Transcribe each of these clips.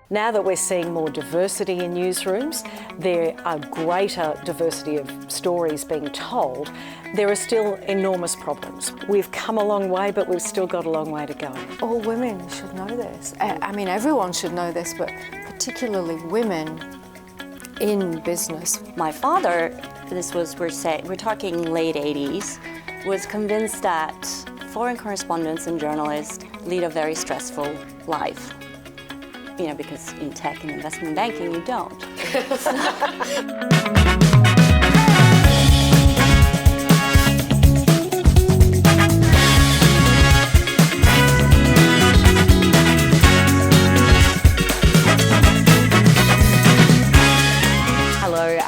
Now that we're seeing more diversity in newsrooms, there are greater diversity of stories being told, there are still enormous problems. We've come a long way, but we've still got a long way to go. All women should know this. I mean, everyone should know this, but particularly women in business. My father, we're talking late 80s, was convinced that foreign correspondents and journalists lead a very stressful life. You know, because in tech and investment banking, you don't.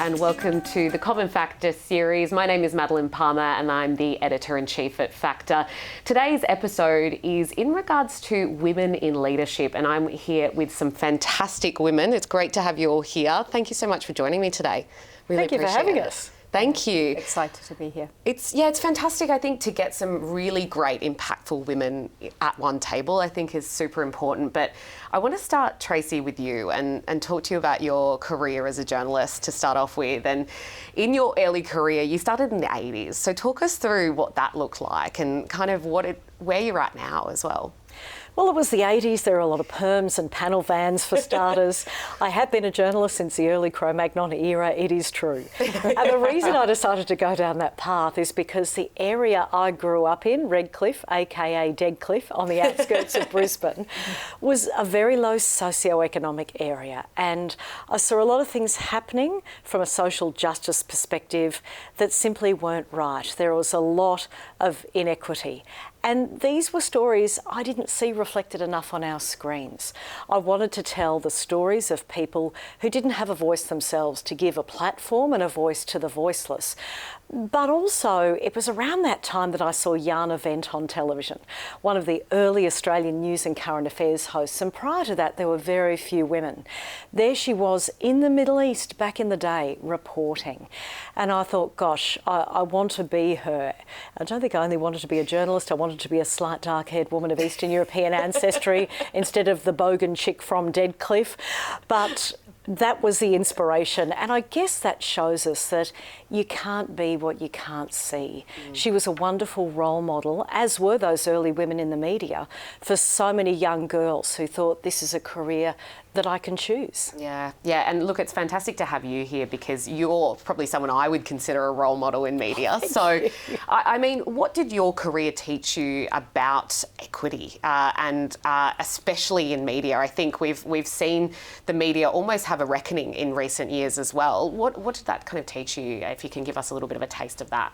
And welcome to the Common Factor series. My name is Madeline Palmer and I'm the Editor-in-Chief at Factor. Today's episode is in regards to women in leadership, and I'm here with some fantastic women. It's great to have you all here. Thank you so much for joining me today. Really Thank you for having us. Thank you. Excited to be here. It's fantastic, I think, to get some really great, impactful women at one table, I think is super important. But I want to start, Tracey, with you and talk to you about your career as a journalist to start off with. And in your early career, you started in the 80s. So talk us through what that looked like and kind of where you're at now as well. Well, it was the 80s. There were a lot of perms and panel vans for starters. I have been a journalist since the early Cro-Magnon era, it is true. And the reason I decided to go down that path is because the area I grew up in, Redcliffe, aka Deadcliffe, on the outskirts of Brisbane, was a very low socioeconomic area. And I saw a lot of things happening from a social justice perspective that simply weren't right. There was a lot of inequity. And these were stories I didn't see reflected enough on our screens. I wanted to tell the stories of people who didn't have a voice themselves, to give a platform and a voice to the voiceless. But also, it was around that time that I saw Jana Wendt on television, one of the early Australian news and current affairs hosts, and prior to that there were very few women. There she was in the Middle East back in the day, reporting. And I thought, gosh, I want to be her. I don't think I only wanted to be a journalist, I wanted to be a slight dark-haired woman of Eastern European ancestry instead of the bogan chick from Deadcliffe. But that was the inspiration, and I guess that shows us that you can't be what you can't see. She was a wonderful role model, as were those early women in the media, for so many young girls who thought this is a career that I can choose. Yeah, and look, it's fantastic to have you here because you're probably someone I would consider a role model in media. So, I mean, what did your career teach you about equity and especially in media? I think we've seen the media almost have a reckoning in recent years as well. What did that kind of teach you, if you can give us a little bit of a taste of that?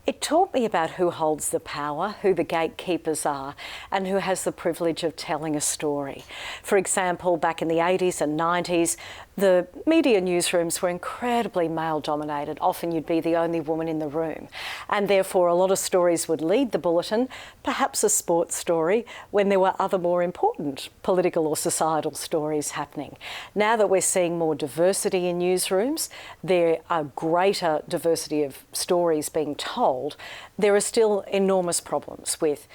It taught me about who holds the power, who the gatekeepers are, and who has the privilege of telling a story. For example, back in the 80s and 90s, the media newsrooms were incredibly male-dominated. Often you'd be the only woman in the room. And therefore, a lot of stories would lead the bulletin, perhaps a sports story, when there were other more important political or societal stories happening. Now that we're seeing more diversity in newsrooms, there are greater diversity of stories being told, there are still enormous problems with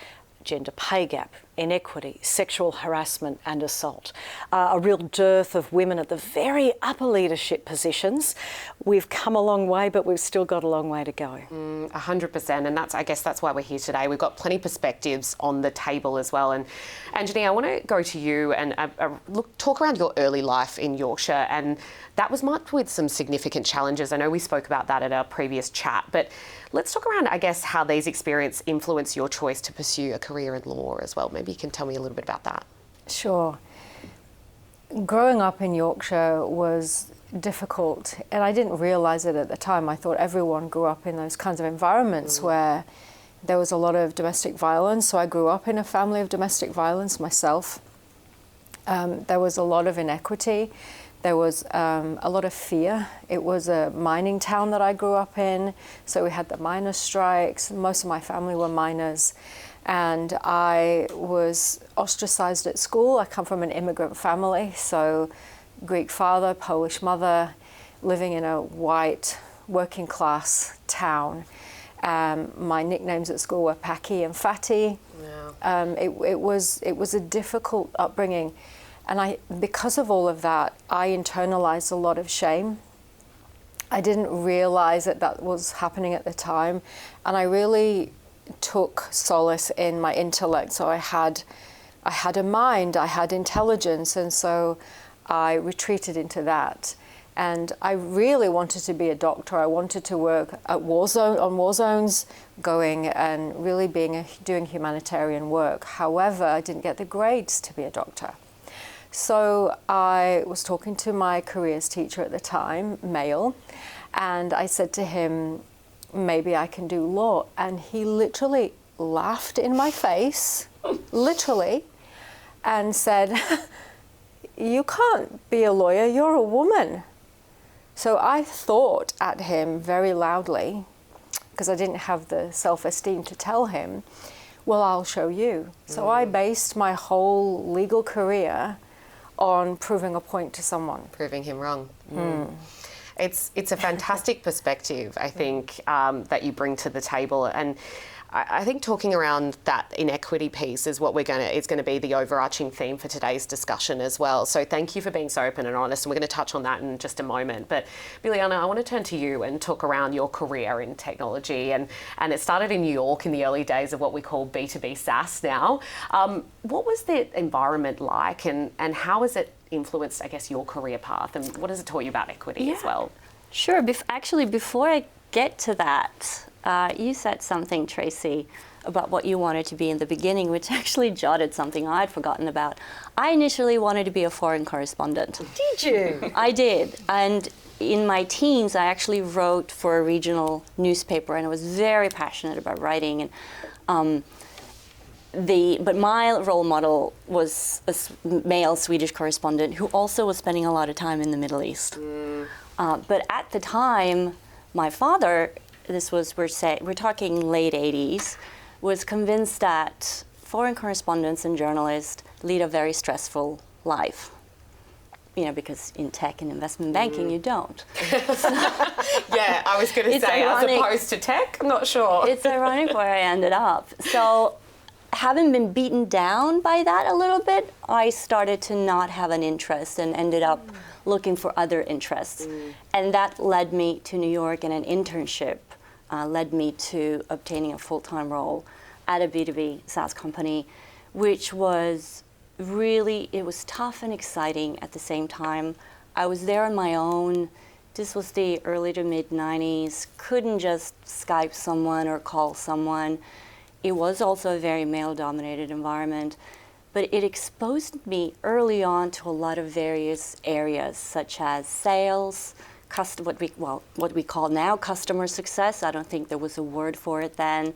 gender pay gap, inequity, sexual harassment and assault, a real dearth of women at the very upper leadership positions. We've come a long way, but we've still got a long way to go. 100%, and I guess that's why we're here today. We've got plenty of perspectives on the table as well. And Anjani, I want to go to you and talk around your early life in Yorkshire, and that was marked with some significant challenges. I know we spoke about that at our previous chat, but let's talk around, I guess, how these experiences influence your choice to pursue a career in law as well. Maybe you can tell me a little bit about that. Sure. Growing up in Yorkshire was difficult, and I didn't realise it at the time. I thought everyone grew up in those kinds of environments where there was a lot of domestic violence. So I grew up in a family of domestic violence myself. There was a lot of inequity. There was a lot of fear. It was a mining town that I grew up in, so we had the miners' strikes. Most of my family were miners, and I was ostracized at school. I come from an immigrant family, so Greek father, Polish mother, living in a white working class town. My nicknames at school were Packy and Fatty. Yeah. It was a difficult upbringing. And because of all of that, I internalized a lot of shame. I didn't realize that that was happening at the time. And I really took solace in my intellect. So I had a mind, I had intelligence, and so I retreated into that. And I really wanted to be a doctor. I wanted to work at on war zones, going and really doing humanitarian work. However, I didn't get the grades to be a doctor. So I was talking to my careers teacher at the time, male, and I said to him, maybe I can do law. And he literally laughed in my face, literally, and said, you can't be a lawyer, you're a woman. So I thought at him very loudly, because I didn't have the self-esteem to tell him, well, I'll show you. So I based my whole legal career on proving a point to someone. Proving him wrong. It's a fantastic perspective, I think, that you bring to the table. And I think talking around that inequity piece is what it's going to be the overarching theme for today's discussion as well. So thank you for being so open and honest, and we're going to touch on that in just a moment. But Biliana, I want to turn to you and talk around your career in technology, and it started in New York in the early days of what we call B2B SaaS now. What was the environment like, and how has it influenced, I guess, your career path, and what has it taught you about equity as well? Sure. Actually, before I get to that, you said something, Tracey, about what you wanted to be in the beginning, which actually jotted something I'd forgotten about. I initially wanted to be a foreign correspondent. Did you? I did. And in my teens, I actually wrote for a regional newspaper, and I was very passionate about writing. And but my role model was a male Swedish correspondent who also was spending a lot of time in the Middle East. But at the time, my father, we're talking late 80s, was convinced that foreign correspondents and journalists lead a very stressful life. Because in tech and investment banking, you don't. Yeah, I was going to say, ironic. as opposed to tech, I'm not sure. It's ironic where I ended up. So having been beaten down by that a little bit, I started to not have an interest and ended up looking for other interests. And that led me to New York, and an internship led me to obtaining a full-time role at a B2B SaaS company, which was it was tough and exciting at the same time. I was there on my own. This was the early to mid 90s. Couldn't just Skype someone or call someone. It was also a very male-dominated environment, but it exposed me early on to a lot of various areas, such as sales, what we call now customer success. I don't think there was a word for it then.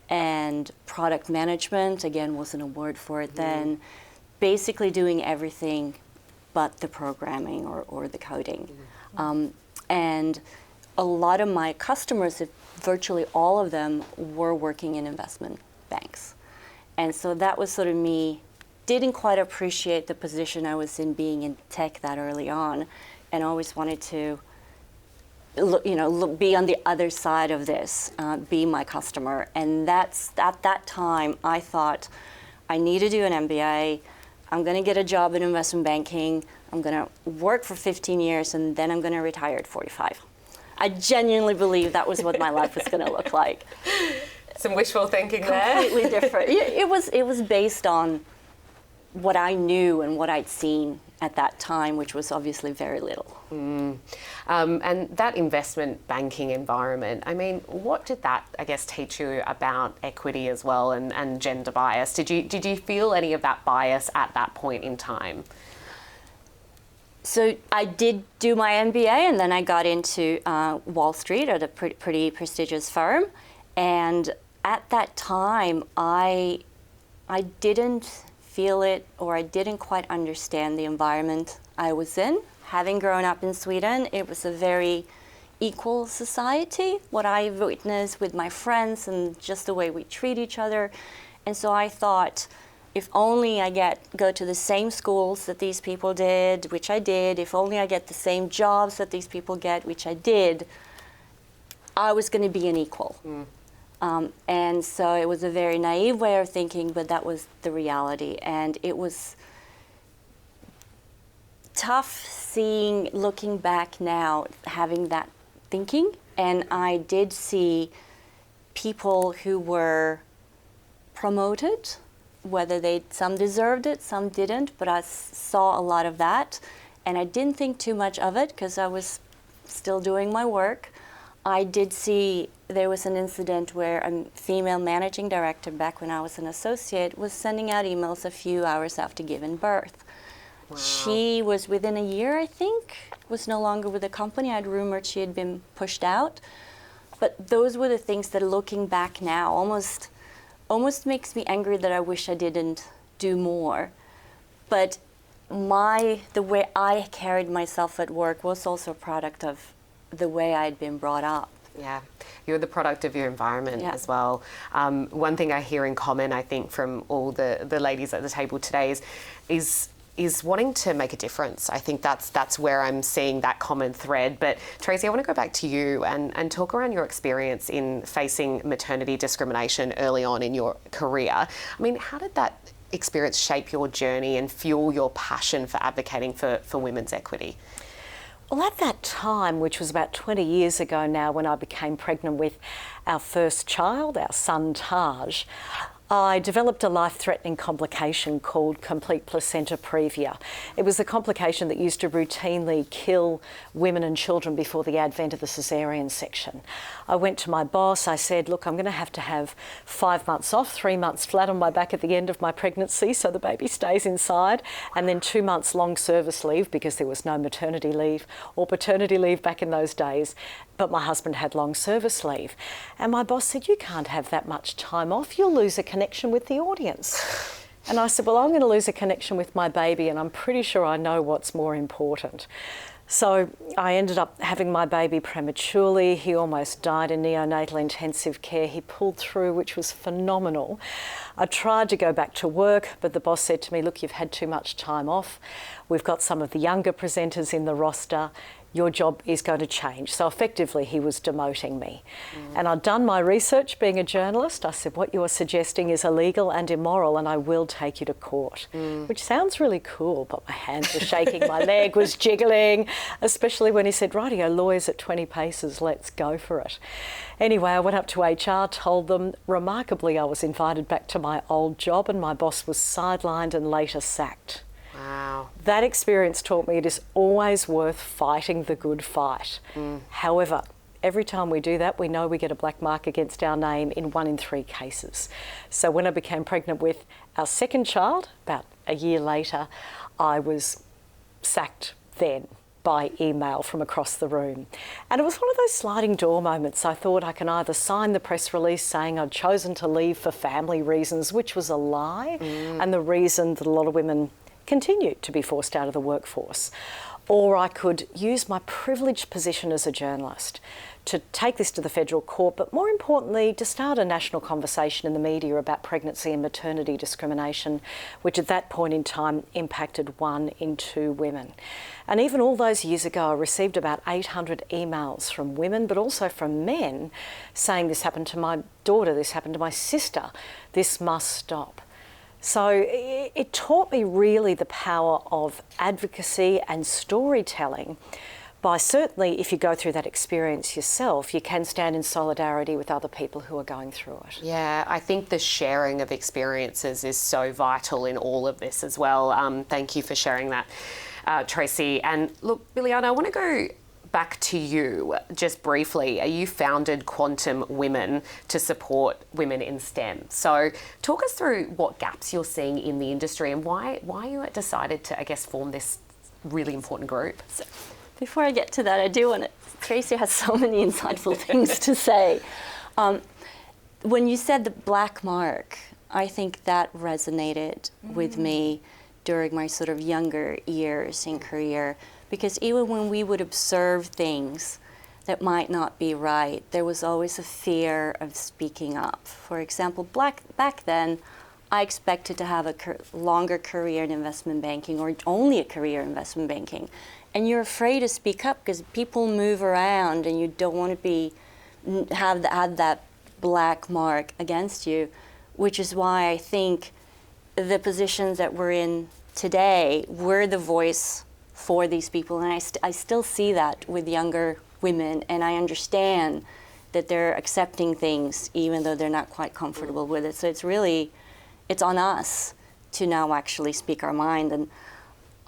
And product management, again, wasn't a word for it then. Basically doing everything but the programming or the coding. And a lot of my customers, virtually all of them, were working in investment banks. And so that was sort of me, didn't quite appreciate the position I was in being in tech that early on, and always wanted to be on the other side of this, be my customer. And that's at that time, I thought, I need to do an MBA. I'm going to get a job in investment banking. I'm going to work for 15 years, and then I'm going to retire at 45. I genuinely believe that was what my life was going to look like. Some wishful thinking there. Completely different. It was based on what I knew and what I'd seen at that time, which was obviously very little. And that investment banking environment, I mean, what did that, I guess, teach you about equity as well, and gender bias? Did you feel any of that bias at that point in time? So I did do my MBA, and then I got into Wall Street at a pretty prestigious firm. And at that time, I didn't feel it, or I didn't quite understand the environment I was in. Having grown up in Sweden, it was a very equal society, what I witnessed with my friends and just the way we treat each other. And so I thought, if only I go to the same schools that these people did, which I did, if only I get the same jobs that these people get, which I did, I was going to be an equal. And so it was a very naive way of thinking, but that was the reality. And it was tough looking back now, having that thinking. And I did see people who were promoted, whether some deserved it, some didn't, but I saw a lot of that. And I didn't think too much of it because I was still doing my work. I did see there was an incident where a female managing director, back when I was an associate, was sending out emails a few hours after giving birth. Wow. She was within a year, I think, was no longer with the company. I'd rumored she had been pushed out. But those were the things that, looking back now, almost makes me angry that I wish I didn't do more. But the way I carried myself at work was also a product of the way I'd been brought up. Yeah, you're the product of your environment as well. One thing I hear in common, I think, from all the ladies at the table today is wanting to make a difference. I think that's where I'm seeing that common thread. But Tracey, I want to go back to you and talk around your experience in facing maternity discrimination early on in your career. I mean, how did that experience shape your journey and fuel your passion for advocating for women's equity? Well, at that time, which was about 20 years ago now, when I became pregnant with our first child, our son Taj, I developed a life-threatening complication called complete placenta previa. It was a complication that used to routinely kill women and children before the advent of the caesarean section. I went to my boss, I said, look, I'm going to have 5 months off, 3 months flat on my back at the end of my pregnancy so the baby stays inside, and then 2 months long service leave because there was no maternity leave or paternity leave back in those days. But my husband had long service leave. And my boss said, you can't have that much time off, you'll lose a connection with the audience. And I said, well, I'm going to lose a connection with my baby and I'm pretty sure I know what's more important. So I ended up having my baby prematurely. He almost died in neonatal intensive care. He pulled through, which was phenomenal. I tried to go back to work, but the boss said to me, look, you've had too much time off. We've got some of the younger presenters in the roster. Your job is going to change. So effectively, he was demoting me. And I'd done my research being a journalist. I said, what you are suggesting is illegal and immoral and I will take you to court, which sounds really cool, but my hands were shaking, my leg was jiggling, especially when he said, rightio, lawyers at 20 paces, let's go for it. Anyway, I went up to HR, told them. Remarkably, I was invited back to my old job and my boss was sidelined and later sacked. Wow. That experience taught me it is always worth fighting the good fight. However, every time we do that, we know we get a black mark against our name in 1 in 3 cases. So when I became pregnant with our second child, about a year later, I was sacked then by email from across the room. And it was one of those sliding door moments. I thought I can either sign the press release saying I'd chosen to leave for family reasons, which was a lie, and the reason that a lot of women continue to be forced out of the workforce. Or I could use my privileged position as a journalist to take this to the federal court, but more importantly, to start a national conversation in the media about pregnancy and maternity discrimination, which at that point in time impacted 1 in 2 women. And even all those years ago, I received about 800 emails from women, but also from men, saying this happened to my daughter, this happened to my sister, this must stop. So it taught me really the power of advocacy and storytelling by certainly, if you go through that experience yourself, you can stand in solidarity with other people who are going through it. Yeah, I think the sharing of experiences is so vital in all of this as well. Thank you for sharing that, Tracey. And look, Biliana, I want to go back to you just briefly. You founded Quantum Women to support women in STEM. So talk us through what gaps you're seeing in the industry and why you decided to, I guess, form this really important group. So, before I get to that, I do want to, Tracey has so many insightful things to say. When you said the black mark, I think that resonated with me during my sort of younger years in career. Because even when we would observe things that might not be right, there was always a fear of speaking up. For example, back then, I expected to have a longer career in investment banking or only a career in investment banking. And you're afraid to speak up because people move around and you don't want to have that black mark against you, which is why I think the positions that we're in today, we're the voice for these people. And I still see that with younger women, and I understand that they're accepting things even though they're not quite comfortable with it. So it's on us to now actually speak our mind. And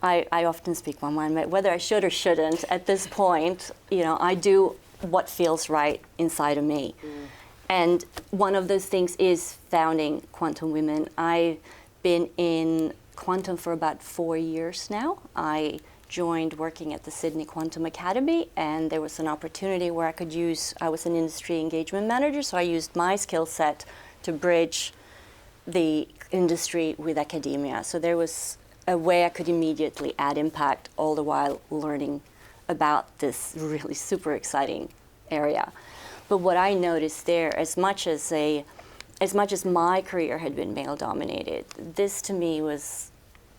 I often speak my mind, whether I should or shouldn't. At this point, I do what feels right inside of me. And one of those things is founding Quantum Women. I've been in quantum for about 4 years now. I joined working at the Sydney Quantum Academy, and there was an opportunity where I was an industry engagement manager, so I used my skill set to bridge the industry with academia. So there was a way I could immediately add impact, all the while learning about this really super exciting area. But what I noticed there, as much as my career had been male dominated, this to me was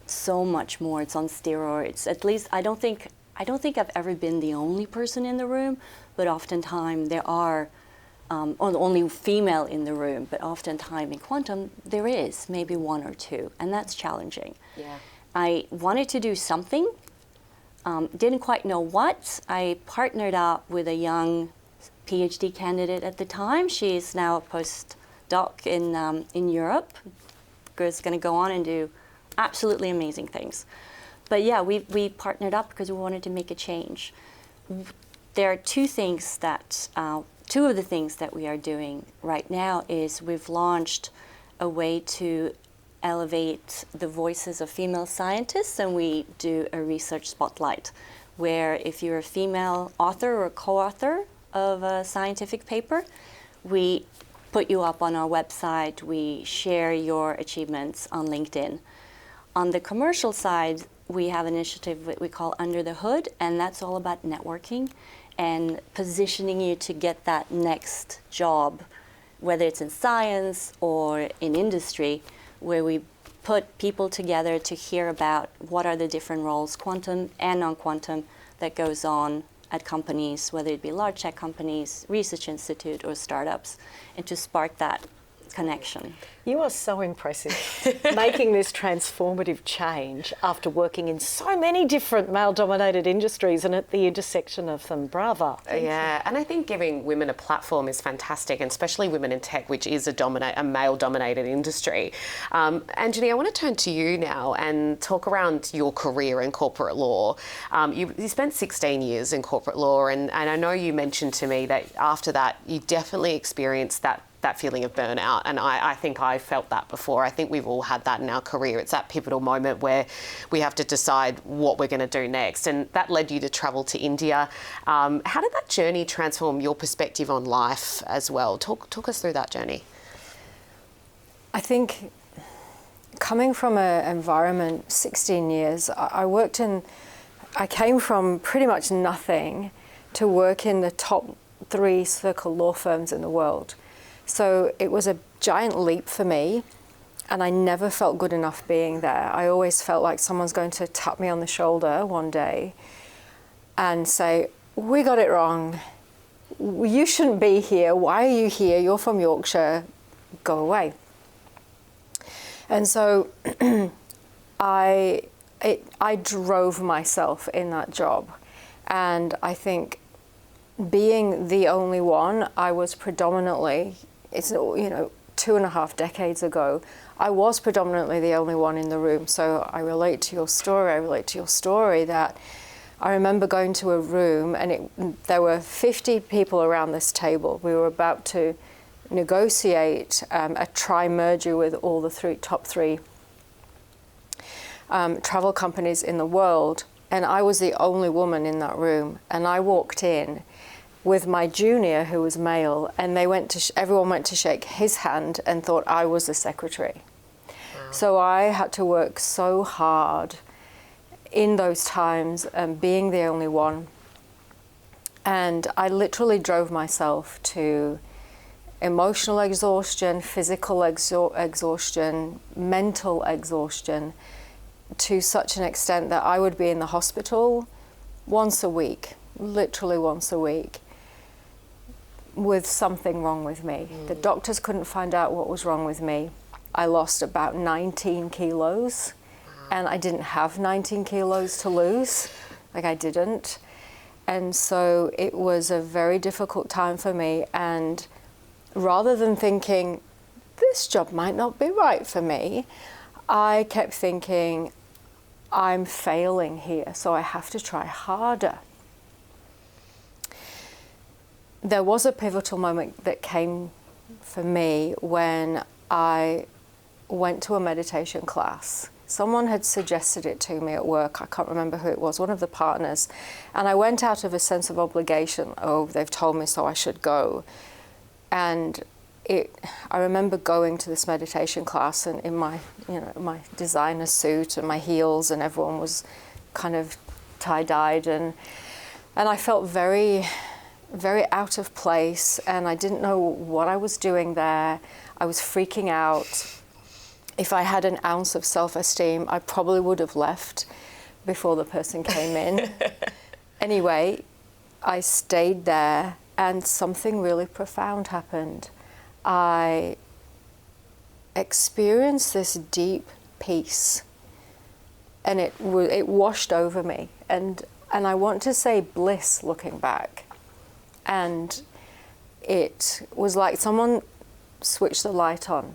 so much more. It's on steroids. At least I don't think I've ever been the only person in the room, but oftentimes there are, or the only female in the room, but oftentimes in quantum there is maybe one or two, and that's challenging. Yeah. I wanted to do something, didn't quite know what. I partnered up with a young PhD candidate at the time. She is now a postdoc in Europe. Is going to go on and do absolutely amazing things. But yeah, we partnered up because we wanted to make a change. There are two of the things that we are doing right now is we've launched a way to elevate the voices of female scientists, and we do a research spotlight where if you're a female author or co-author of a scientific paper, we put you up on our website, we share your achievements on LinkedIn. On the commercial side, we have an initiative that we call Under the Hood, and that's all about networking and positioning you to get that next job, whether it's in science or in industry, where we put people together to hear about what are the different roles, quantum and non-quantum, that goes on at companies, whether it be large tech companies, research institute, or startups, and to spark that connection. You are so impressive, making this transformative change after working in so many different male-dominated industries and at the intersection of them. Bravo. Yeah, and I think giving women a platform is fantastic, and especially women in tech, which is a male-dominated industry. Anjani, I want to turn to you now and talk around your career in corporate law. You spent 16 years in corporate law, and I know you mentioned to me that after that you definitely experienced that feeling of burnout, and I think I felt that before. I think we've all had that in our career. It's that pivotal moment where we have to decide what we're going to do next, and that led you to travel to India. How did that journey transform your perspective on life as well? Talk us through that journey. I think coming from an environment, 16 years, I came from pretty much nothing to work in the top 3 circle law firms in the world. So it was a giant leap for me, and I never felt good enough being there. I always felt like someone's going to tap me on the shoulder one day and say, "We got it wrong. You shouldn't be here. Why are you here? You're from Yorkshire. Go away." And so I drove myself in that job, and I think being the only one, I was predominantly, 2.5 decades ago, I was predominantly the only one in the room. So I relate to your story. That I remember going to a room, and there were 50 people around this table. We were about to negotiate a tri-merger with all the top three travel companies in the world, and I was the only woman in that room. And I walked in with my junior, who was male, and everyone went to shake his hand and thought I was the secretary. Wow. So I had to work so hard in those times, being the only one. And I literally drove myself to emotional exhaustion, physical exhaustion, mental exhaustion, to such an extent that I would be in the hospital once a week, literally once a week, with something wrong with me. The doctors couldn't find out what was wrong with me. I lost about 19 kilos And I didn't have 19 kilos to lose, like I didn't. And so it was a very difficult time for me. And rather than thinking, this job might not be right for me, I kept thinking, I'm failing here, so I have to try harder. There was a pivotal moment that came for me when I went to a meditation class. Someone had suggested it to me at work. I can't remember who it was, one of the partners. And I went out of a sense of obligation. Oh, they've told me, so I should go. And I remember going to this meditation class and in my, my designer suit and my heels, and everyone was kind of tie-dyed, and I felt very, very out of place, and I didn't know what I was doing there. I was freaking out. If I had an ounce of self-esteem, I probably would have left before the person came in. Anyway, I stayed there, and something really profound happened. I experienced this deep peace, and it washed over me, and I want to say bliss looking back. And it was like someone switched the light on,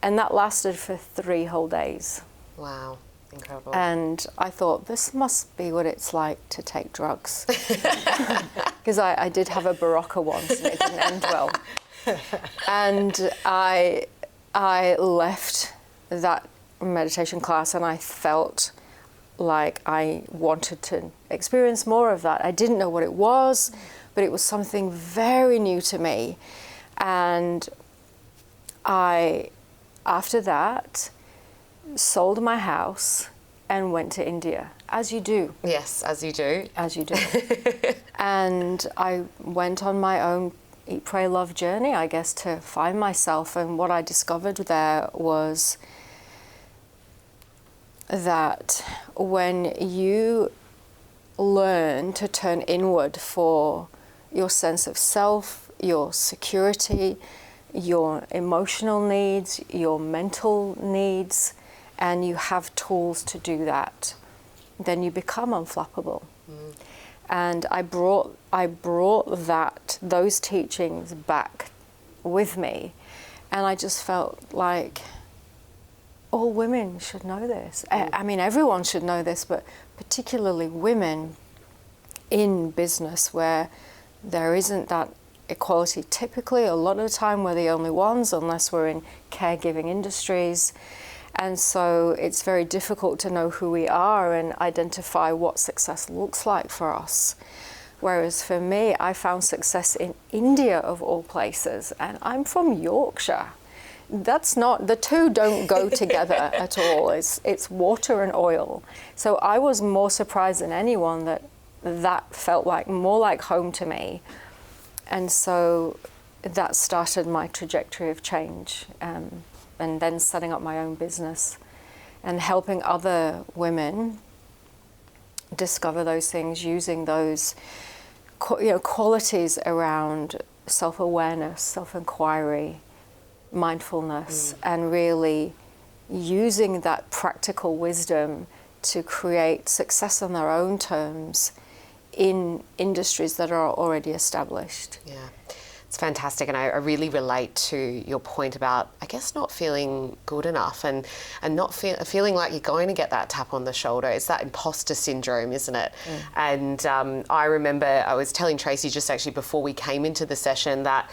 and that lasted for 3 whole days. Wow, incredible. And I thought, this must be what it's like to take drugs, because I did have a Barocca once and it didn't end well. And I left that meditation class, and I felt like I wanted to experience more of that. I didn't know what it was, but it was something very new to me. And I, after that, sold my house and went to India, as you do. Yes, as you do. As you do. And I went on my own Eat, Pray, Love journey, I guess, to find myself. And what I discovered there was that when you learn to turn inward for your sense of self, your security, your emotional needs, your mental needs, and you have tools to do that, then you become unflappable. Mm. And I brought those teachings back with me, and I just felt like all women should know this. I mean, everyone should know this, but particularly women in business, where there isn't that equality. Typically, a lot of the time, we're the only ones, unless we're in caregiving industries. And so it's very difficult to know who we are and identify what success looks like for us. Whereas for me, I found success in India, of all places, and I'm from Yorkshire. That's not, the two don't go together at all. It's water and oil. So I was more surprised than anyone that felt like more like home to me. And so that started my trajectory of change. And then setting up my own business and helping other women discover those things, using those qualities around self-awareness, self-inquiry, mindfulness, and really using that practical wisdom to create success on their own terms in industries that are already established. Yeah. It's fantastic, and I really relate to your point about, I guess, not feeling good enough and not feeling like you're going to get that tap on the shoulder. It's that imposter syndrome, isn't it? Mm. And I remember I was telling Tracey just actually before we came into the session that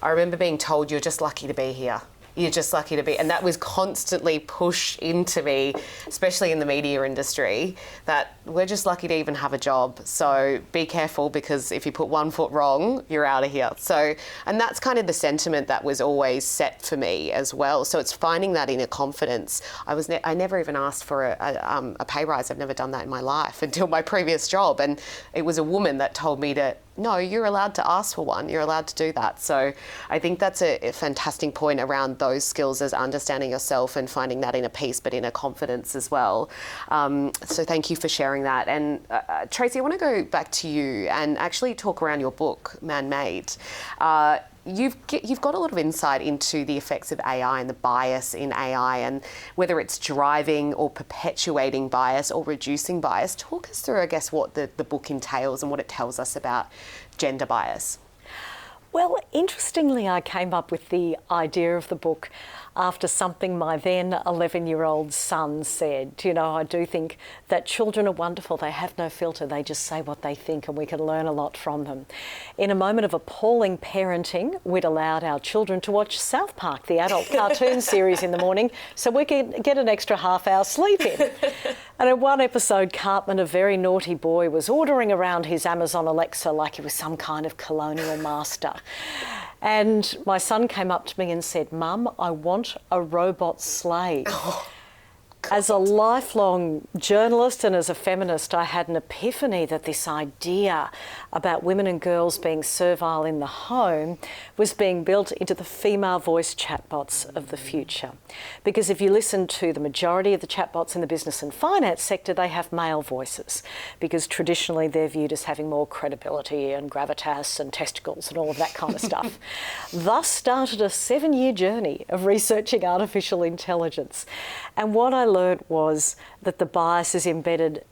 I remember being told, you're just lucky to be here. You're just lucky to be, and that was constantly pushed into me, especially in the media industry, that we're just lucky to even have a job. So be careful, because if you put one foot wrong, you're out of here. So, and that's kind of the sentiment that was always set for me as well. So it's finding that inner confidence. I never even asked for a pay rise. I've never done that in my life until my previous job, and it was a woman that told me to, no, you're allowed to ask for one. You're allowed to do that. So I think that's a fantastic point around those skills, as understanding yourself and finding that inner peace, but inner confidence as well. So thank you for sharing that. And Tracey, I want to go back to you and actually talk around your book, Man-Made. you've got a lot of insight into the effects of AI and the bias in AI, and whether it's driving or perpetuating bias or reducing bias. Talk us through, I guess, what the book entails and what it tells us about gender bias. Well, interestingly, I came up with the idea of the book after something my then 11-year-old son said. You know, I do think that children are wonderful. They have no filter. They just say what they think, and we can learn a lot from them. In a moment of appalling parenting, we'd allowed our children to watch South Park, the adult cartoon series, in the morning, so we could get an extra half-hour sleep in. And in one episode, Cartman, a very naughty boy, was ordering around his Amazon Alexa like he was some kind of colonial master. And my son came up to me and said, "Mum, I want a robot slave." Oh, as a lifelong journalist and as a feminist, I had an epiphany that this idea about women and girls being servile in the home was being built into the female voice chatbots of the future. Because if you listen to the majority of the chatbots in the business and finance sector, they have male voices, because traditionally they're viewed as having more credibility and gravitas and testicles and all of that kind of stuff. Thus started a 7-year journey of researching artificial intelligence. And what I learned was that the bias is embedded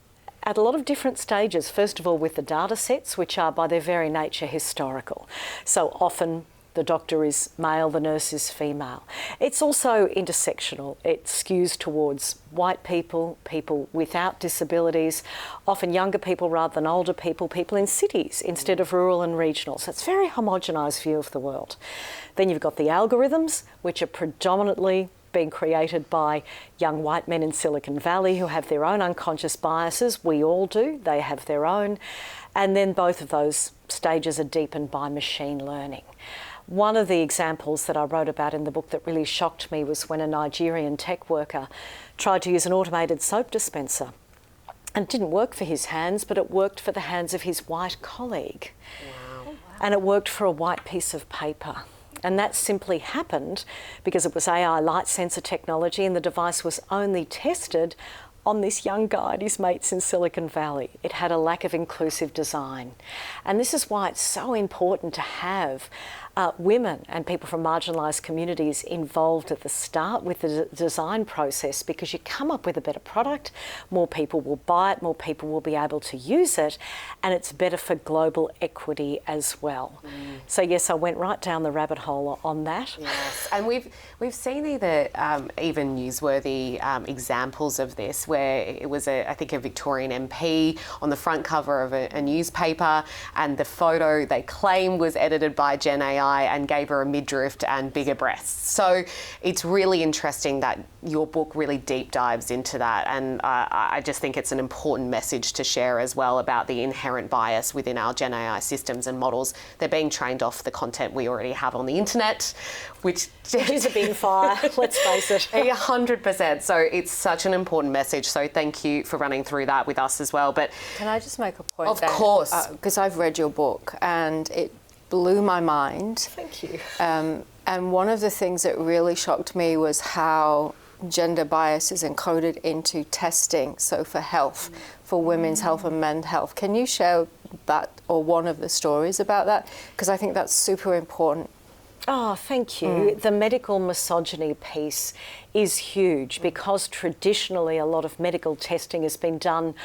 at a lot of different stages. First of all, with the data sets, which are by their very nature historical. So often the doctor is male, the nurse is female. It's also intersectional. It skews towards white people, people without disabilities, often younger people rather than older people, people in cities instead of rural and regional. So it's a very homogenised view of the world. Then you've got the algorithms, which are predominantly being created by young white men in Silicon Valley who have their own unconscious biases. We all do. They have their own. And then both of those stages are deepened by machine learning. One of the examples that I wrote about in the book that really shocked me was when a Nigerian tech worker tried to use an automated soap dispenser. And it didn't work for his hands, but it worked for the hands of his white colleague. Wow. And it worked for a white piece of paper. And that simply happened because it was AI light sensor technology, and the device was only tested on this young guy and his mates in Silicon Valley. It had a lack of inclusive design. And this is why it's so important to have women and people from marginalised communities involved at the start with the design process, because you come up with a better product, more people will buy it, more people will be able to use it, and it's better for global equity as well. So yes, I went right down the rabbit hole on that. Yes, and we've seen either even newsworthy examples of this, where it was I think a Victorian MP on the front cover of a newspaper, and the photo they claim was edited by Gen AI and gave her a midriff and bigger breasts. So it's really interesting that your book really deep dives into that, and I just think it's an important message to share as well about the inherent bias within our Gen AI systems and models. They're being trained off the content we already have on the internet, which is a bin fire, let's face it. 100%. So it's such an important message. So thank you for running through that with us as well. But can I just make a point? Of course. Because I've read your book and it blew my mind. Thank you. And one of the things that really shocked me was how gender bias is encoded into testing, so for health, for women's health and men's health. Can you share that or one of the stories about that? Because I think that's super important. Oh, thank you. The medical misogyny piece is huge, because traditionally a lot of medical testing has been done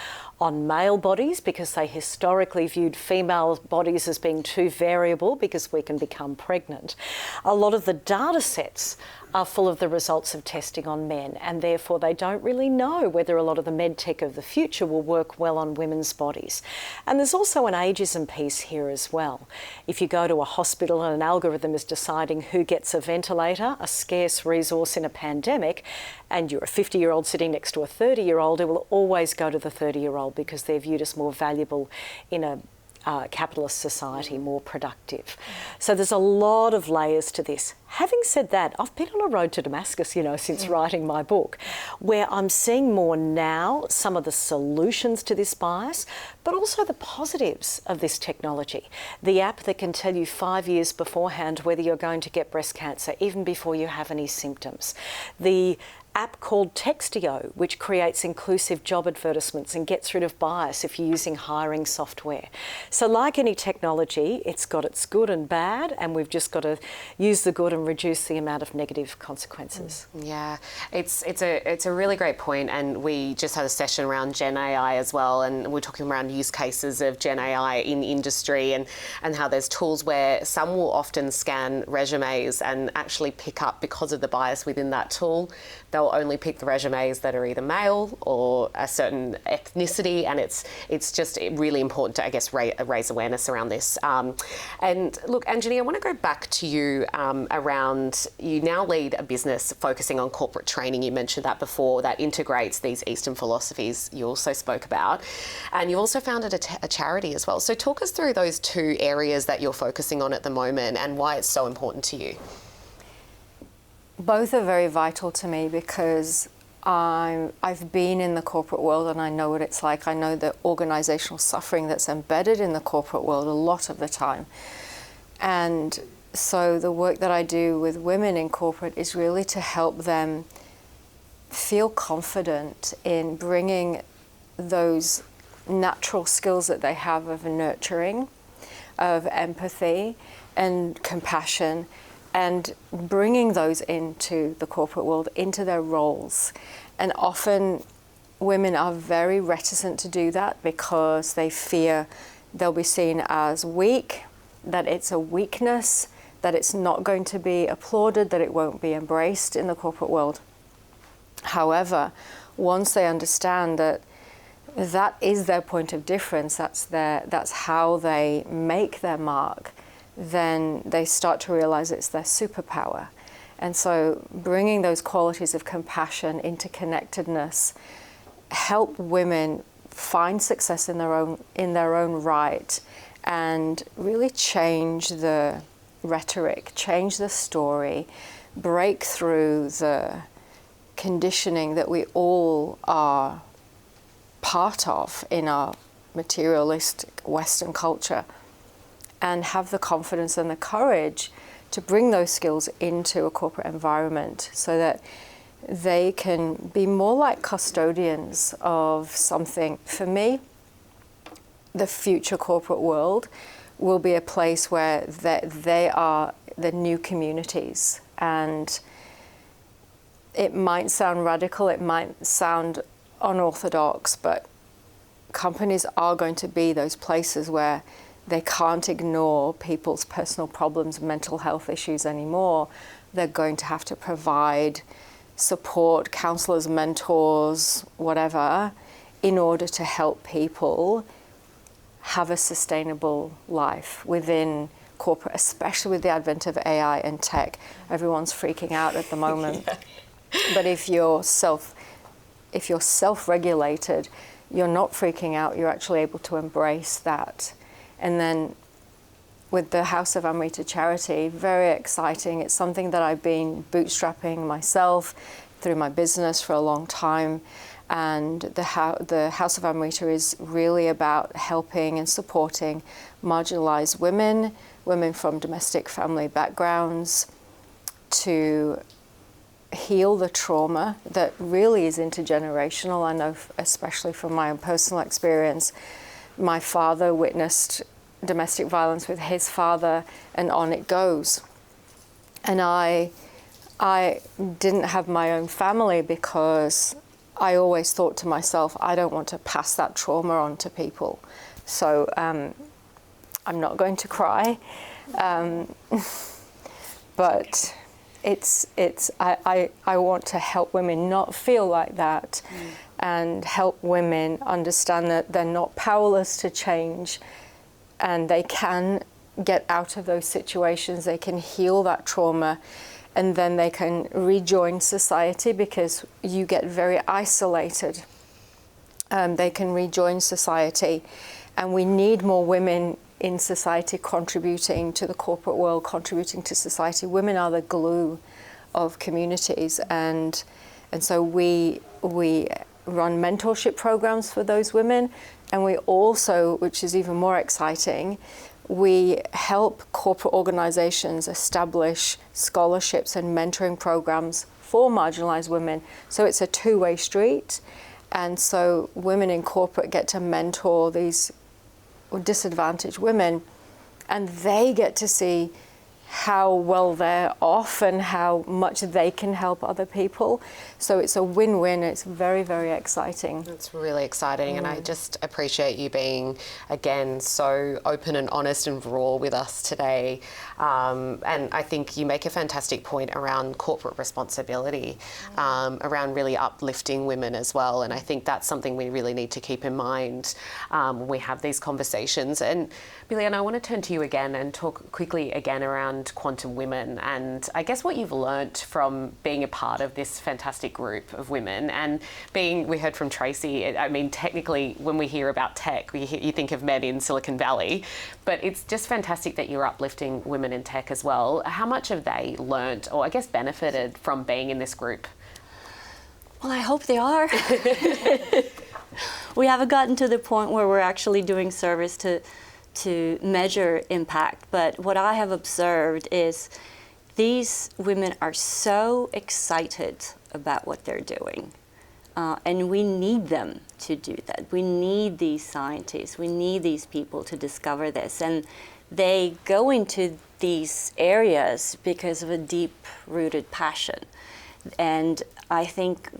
on male bodies, because they historically viewed female bodies as being too variable because we can become pregnant. A lot of the data sets are full of the results of testing on men, and therefore they don't really know whether a lot of the med tech of the future will work well on women's bodies. And there's also an ageism piece here as well. If you go to a hospital and an algorithm is deciding who gets a ventilator, a scarce resource in a pandemic, and you're a 50-year-old sitting next to a 30-year-old, it will always go to the 30-year-old because they're viewed as more valuable in a capitalist society, more productive. So there's a lot of layers to this. Having said that, I've been on a road to Damascus, since writing my book, where I'm seeing more now some of the solutions to this bias, but also the positives of this technology. The app that can tell you 5 years beforehand whether you're going to get breast cancer, even before you have any symptoms. The app called Textio, which creates inclusive job advertisements and gets rid of bias if you're using hiring software. So like any technology, it's got its good and bad, and we've just got to use the good and reduce the amount of negative consequences. Yeah, it's a really great point, and we just had a session around Gen AI as well, and we're talking around use cases of Gen AI in industry, and how there's tools where some will often scan resumes and actually pick up, because of the bias within that tool, they'll only pick the resumes that are either male or a certain ethnicity, and it's just really important to, I guess, raise awareness around this. And look, Anjani, I want to go back to you around, you now lead a business focusing on corporate training. You mentioned that before, that integrates these Eastern philosophies you also spoke about. And you also founded a charity as well. So talk us through those two areas that you're focusing on at the moment and why it's so important to you. Both are very vital to me because I've been in the corporate world and I know what it's like. I know the organizational suffering that's embedded in the corporate world a lot of the time. And so the work that I do with women in corporate is really to help them feel confident in bringing those natural skills that they have of nurturing, of empathy and compassion, and bringing those into the corporate world, into their roles. And often women are very reticent to do that because they fear they'll be seen as weak, that it's a weakness, that it's not going to be applauded, that it won't be embraced in the corporate world. However, once they understand that that is their point of difference, that's how they make their mark, then they start to realize it's their superpower. And so bringing those qualities of compassion, interconnectedness, help women find success in their own right, and really change the rhetoric, change the story, break through the conditioning that we all are part of in our materialistic Western culture, and have the confidence and the courage to bring those skills into a corporate environment so that they can be more like custodians of something. For me, the future corporate world will be a place where they are the new communities. And it might sound radical, it might sound unorthodox, but companies are going to be those places where they can't ignore people's personal problems, mental health issues anymore. They're going to have to provide support, counselors, mentors, whatever, in order to help people have a sustainable life within corporate, especially with the advent of AI and tech. Everyone's freaking out at the moment. Yeah. But if you're self-regulated, you're not freaking out, you're actually able to embrace that. And then with the House of Amriit charity, very exciting. It's something that I've been bootstrapping myself through my business for a long time. And the House of Amriit is really about helping and supporting marginalized women, women from domestic family backgrounds, to heal the trauma that really is intergenerational. I know, especially from my own personal experience, my father witnessed domestic violence with his father, and on it goes. And I didn't have my own family because I always thought to myself, I don't want to pass that trauma on to people. So I'm not going to cry, but I want to help women not feel like that, and help women understand that they're not powerless to change, and they can get out of those situations, they can heal that trauma, and then they can rejoin society, because you get very isolated. They can rejoin society, and we need more women in society contributing to the corporate world, contributing to society. Women are the glue of communities, and so we run mentorship programs for those women, and we also, which is even more exciting, we help corporate organizations establish scholarships and mentoring programs for marginalised women. So it's a two-way street. And so women in corporate get to mentor these disadvantaged women, and they get to see how well they're off and how much they can help other people. So it's a win-win. It's very, very exciting. It's really exciting, and I just appreciate you being, again, so open and honest and raw with us today. And I think you make a fantastic point around corporate responsibility, around really uplifting women as well. And I think that's something we really need to keep in mind when we have these conversations. And Biliana, I want to turn to you again and talk quickly again around quantum women, and I guess what you've learnt from being a part of this fantastic group of women, and we heard from Tracey, I mean, technically when we hear about tech, you think of men in Silicon Valley, but it's just fantastic that you're uplifting women in tech as well. How much have they learnt, or I guess benefited from being in this group? Well, I hope they are. We haven't gotten to the point where we're actually doing service to measure impact, but what I have observed is these women are so excited about what they're doing, and we need them to do that. We need these scientists, we need these people to discover this, and they go into these areas because of a deep-rooted passion. And I think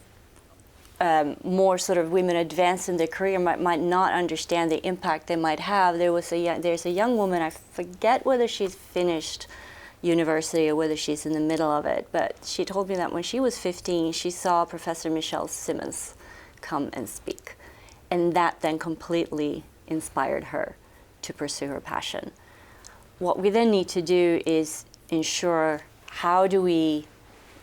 more sort of women advanced in their career might not understand the impact they might have. There's a young woman, I forget whether she's finished university or whether she's in the middle of it, but she told me that when she was 15, she saw Professor Michelle Simmons come and speak. And that then completely inspired her to pursue her passion. What we then need to do is ensure, how do we,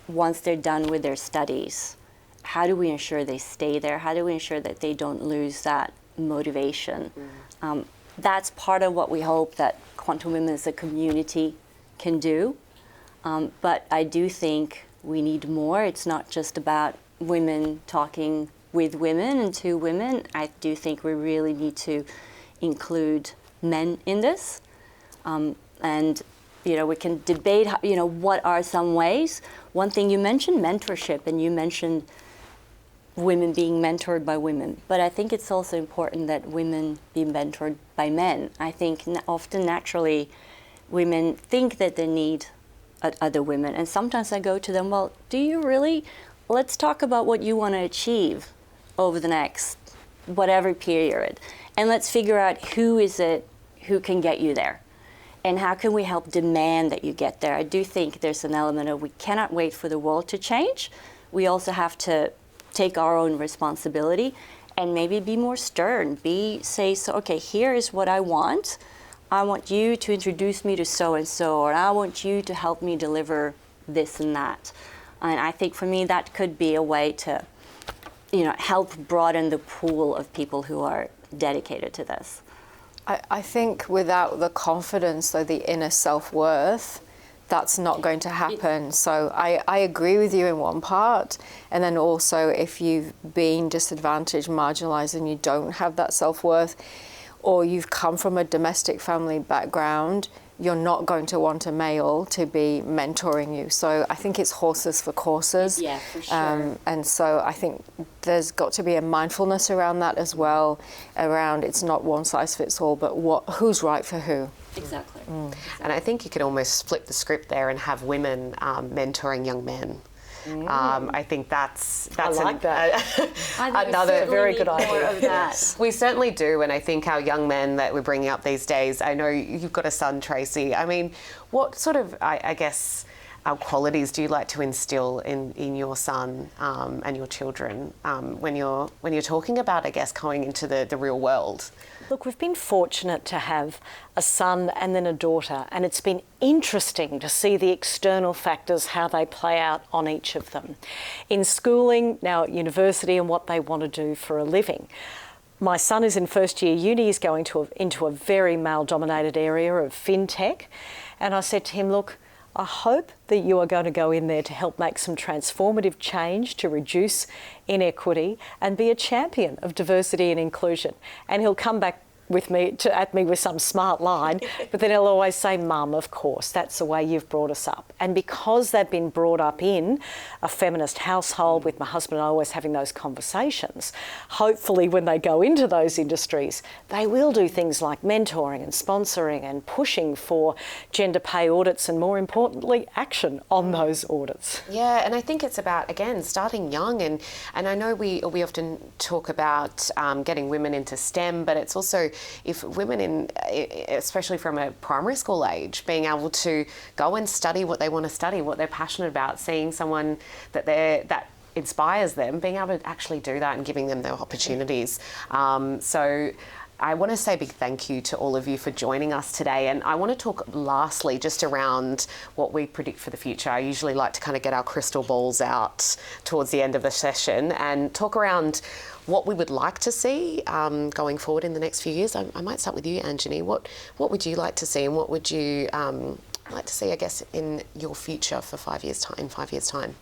once they're done with their studies, how do we ensure they stay there? How do we ensure that they don't lose that motivation? That's part of what we hope that Quantum Women as a community can do. But I do think we need more. It's not just about women talking with women and to women. I do think we really need to include men in this. And we can debate, what are some ways. One thing you mentioned, mentorship, and you mentioned women being mentored by women. But I think it's also important that women be mentored by men. I think often naturally women think that they need other women. And sometimes I go to them, well, do you really? Let's talk about what you want to achieve over the next whatever period. And let's figure out who is it who can get you there. And how can we help demand that you get there? I do think there's an element of we cannot wait for the world to change. We also have to take our own responsibility and maybe be more stern. Okay, here is what I want. I want you to introduce me to so-and-so, or I want you to help me deliver this and that. And I think for me that could be a way to, help broaden the pool of people who are dedicated to this. I think without the confidence or the inner self-worth, that's not going to happen. So I agree with you in one part. And then also if you've been disadvantaged, marginalised, and you don't have that self-worth, or you've come from a domestic family background, you're not going to want a male to be mentoring you. So I think it's horses for courses. Yeah, for sure. And so I think there's got to be a mindfulness around that as well, around it's not one size fits all, but who's right for who. Exactly. And I think you could almost flip the script there and have women mentoring young men. I think that's I like that. another very good idea. More of that. We certainly do, and I think our young men that we're bringing up these days, I know you've got a son, Tracey. I mean, what sort of, I guess, qualities do you like to instill in your son and your children when you're talking about, I guess, going into the real world? Look, we've been fortunate to have a son and then a daughter, and it's been interesting to see the external factors, how they play out on each of them. In schooling, now at university, and what they want to do for a living. My son is in first year uni, he's going into a very male-dominated area of fintech, and I said to him, look, I hope that you are going to go in there to help make some transformative change to reduce inequity and be a champion of diversity and inclusion. And he'll come back at me with some smart line, but then he'll always say, "Mum, of course, that's the way you've brought us up." And because they've been brought up in a feminist household with my husband and I always having those conversations, hopefully when they go into those industries, they will do things like mentoring and sponsoring and pushing for gender pay audits and, more importantly, action on those audits. Yeah, and I think it's about, again, starting young. And I know we often talk about getting women into STEM, but it's also if women especially from a primary school age, being able to go and study what they want to study, what they're passionate about, seeing someone that inspires them, being able to actually do that and giving them the opportunities. So I want to say a big thank you to all of you for joining us today. And I want to talk lastly just around what we predict for the future. I usually like to kind of get our crystal balls out towards the end of the session and talk around what we would like to see going forward in the next few years. I might start with you, Anjani. What would you like to see, and what would you like to see, I guess, in your future for 5 years' time, in 5 years' time?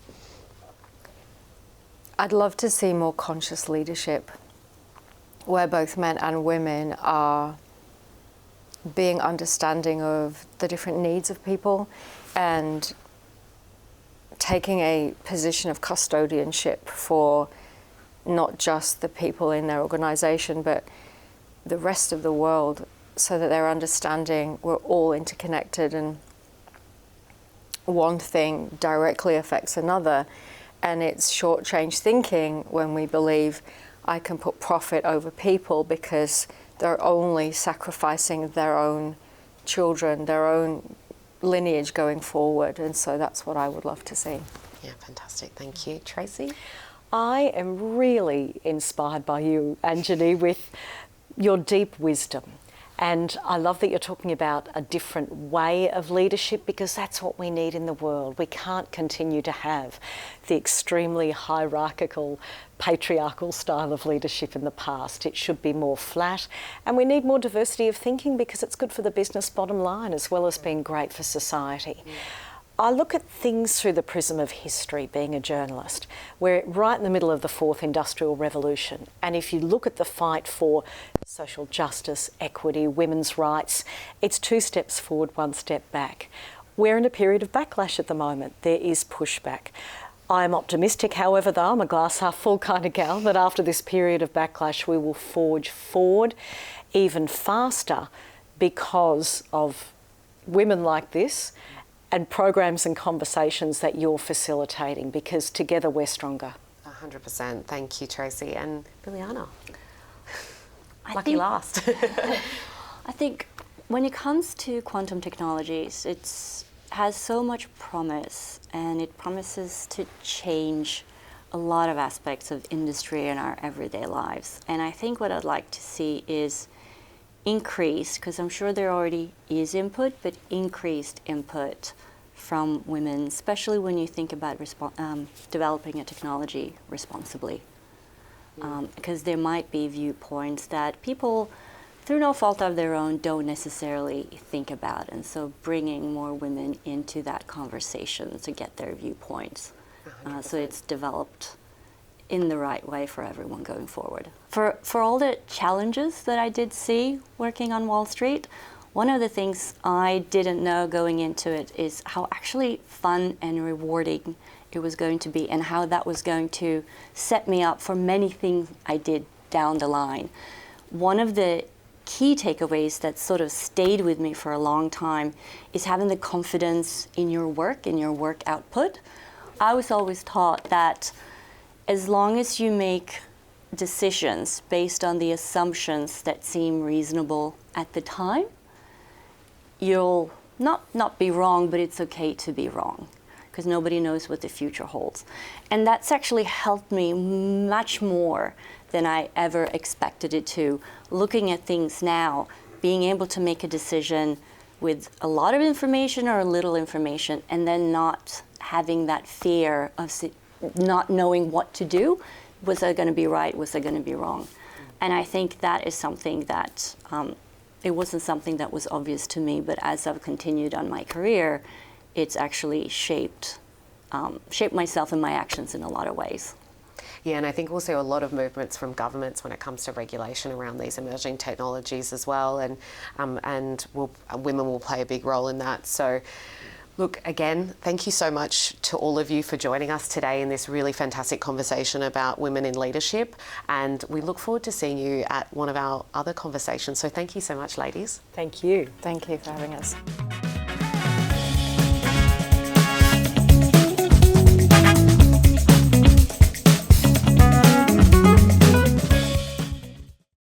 I'd love to see more conscious leadership where both men and women are being understanding of the different needs of people and taking a position of custodianship for not just the people in their organisation, but the rest of the world, so that they're understanding we're all interconnected and one thing directly affects another. And it's short-change thinking when we believe I can put profit over people because they're only sacrificing their own children, their own lineage going forward. And so that's what I would love to see. Yeah, fantastic. Thank you. Tracey? I am really inspired by you, Anjani, with your deep wisdom. And I love that you're talking about a different way of leadership, because that's what we need in the world. We can't continue to have the extremely hierarchical, patriarchal style of leadership in the past. It should be more flat, and we need more diversity of thinking because it's good for the business bottom line as well as being great for society. I look at things through the prism of history, being a journalist. We're right in the middle of the fourth industrial revolution. And if you look at the fight for social justice, equity, women's rights, it's 2 steps forward, 1 step back. We're in a period of backlash at the moment. There is pushback. I'm optimistic, however, though, I'm a glass half full kind of gal, that after this period of backlash, we will forge forward even faster because of women like this and programs and conversations that you're facilitating, because together we're stronger. 100%. Thank you, Tracey. And Biliana? Lucky last. I think when it comes to quantum technologies, it has so much promise, and it promises to change a lot of aspects of industry and our everyday lives. And I think what I'd like to see is increased, because I'm sure there already is input, but increased input from women, especially when you think about developing a technology responsibly. Because there might be viewpoints that people, through no fault of their own, don't necessarily think about. And so bringing more women into that conversation to get their viewpoints, so it's developed in the right way for everyone going forward. For all the challenges that I did see working on Wall Street, one of the things I didn't know going into it is how actually fun and rewarding it was going to be, and how that was going to set me up for many things I did down the line. One of the key takeaways that sort of stayed with me for a long time is having the confidence in your work, in your work output. I was always taught that as long as you make decisions based on the assumptions that seem reasonable at the time, you'll not be wrong, but it's okay to be wrong, because nobody knows what the future holds. And that's actually helped me much more than I ever expected it to. Looking at things now, being able to make a decision with a lot of information or a little information, and then not having that fear of not knowing what to do. Was I going to be right? Was I going to be wrong? And I think that is something that, it wasn't something that was obvious to me, but as I've continued on my career, it's actually shaped myself and my actions in a lot of ways. Yeah, and I think also a lot of movements from governments when it comes to regulation around these emerging technologies as well, and women will play a big role in that. So, look, again, thank you so much to all of you for joining us today in this really fantastic conversation about women in leadership, and we look forward to seeing you at one of our other conversations. So thank you so much, ladies. Thank you. Thank you for having us.